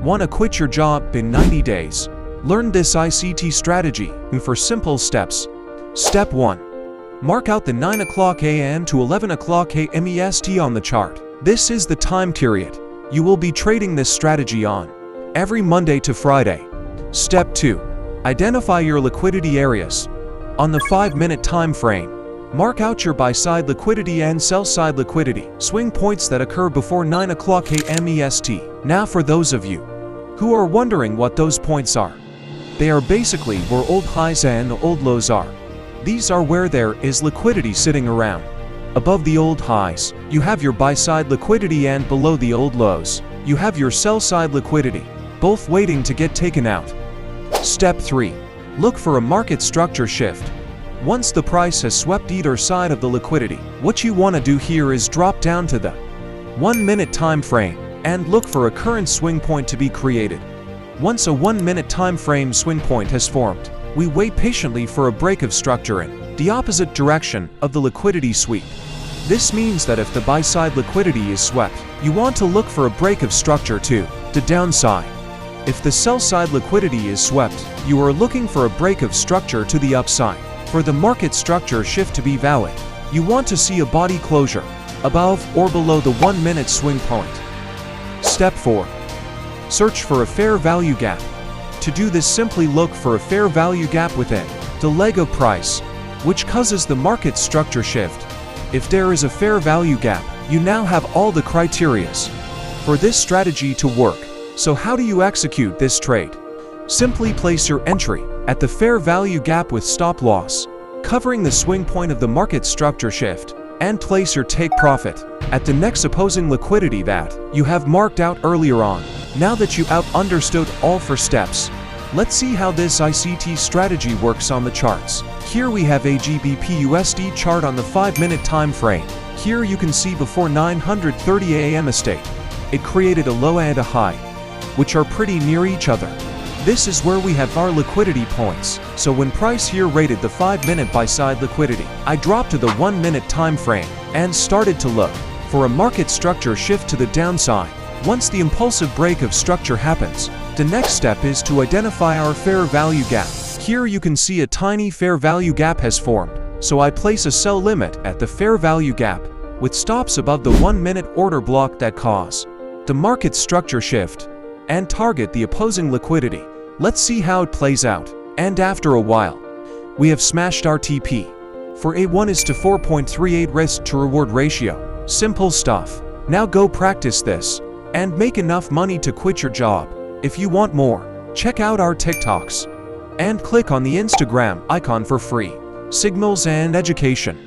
Want to quit your job in 90 days? Learn this ICT strategy for simple steps. Step 1. Mark out the 9 o'clock a.m. to 11 o'clock a.m. EST on the chart. This is the time period you will be trading this strategy on, every Monday to Friday. Step 2. Identify your liquidity areas. On the 5-minute time frame, mark out your buy-side liquidity and sell-side liquidity swing points that occur before 9 o'clock a.m. EST. Now for those of you who are wondering what those points are, they are basically where old highs and old lows are. These are where there is liquidity sitting around. Above the old highs, you have your buy-side liquidity, and below the old lows, you have your sell-side liquidity, both waiting to get taken out. Step 3. Look for a market structure shift. Once the price has swept either side of the liquidity, what you want to do here is drop down to the 1-minute time frame and look for a current swing point to be created. Once a 1-minute time frame swing point has formed, we wait patiently for a break of structure in the opposite direction of the liquidity sweep. This means that if the buy-side liquidity is swept, you want to look for a break of structure to the downside. If the sell-side liquidity is swept, you are looking for a break of structure to the upside. For the market structure shift to be valid, you want to see a body closure above or below the 1-minute swing point. Step 4. Search for a fair value gap. To do this, simply look for a fair value gap within the leg of price, which causes the market structure shift. If there is a fair value gap, you now have all the criterias for this strategy to work. So how do you execute this trade? Simply place your entry at the fair value gap with stop loss covering the swing point of the market structure shift, and place your take profit at the next opposing liquidity that you have marked out earlier on. Now that you understood all 4 steps, let's see how this ICT strategy works on the charts. Here we have a GBP/USD chart on the 5-minute time frame. Here you can see before 9:30 a.m. it created a low and a high, which are pretty near each other. This is where we have our liquidity points. So when price here rated the 5-minute buy-side liquidity, I dropped to the 1-minute time frame and started to look for a market structure shift to the downside. Once the impulsive break of structure happens, the next step is to identify our fair value gap. Here you can see a tiny fair value gap has formed, so I place a sell limit at the fair value gap with stops above the 1-minute order block that cause the market structure shift and target the opposing liquidity. Let's see how it plays out. And after a while, we have smashed our TP for a 1:4.38 risk to reward ratio. Simple stuff. Now go practice this and make enough money to quit your job. If you want more, check out our TikToks and click on the Instagram icon for free signals and education.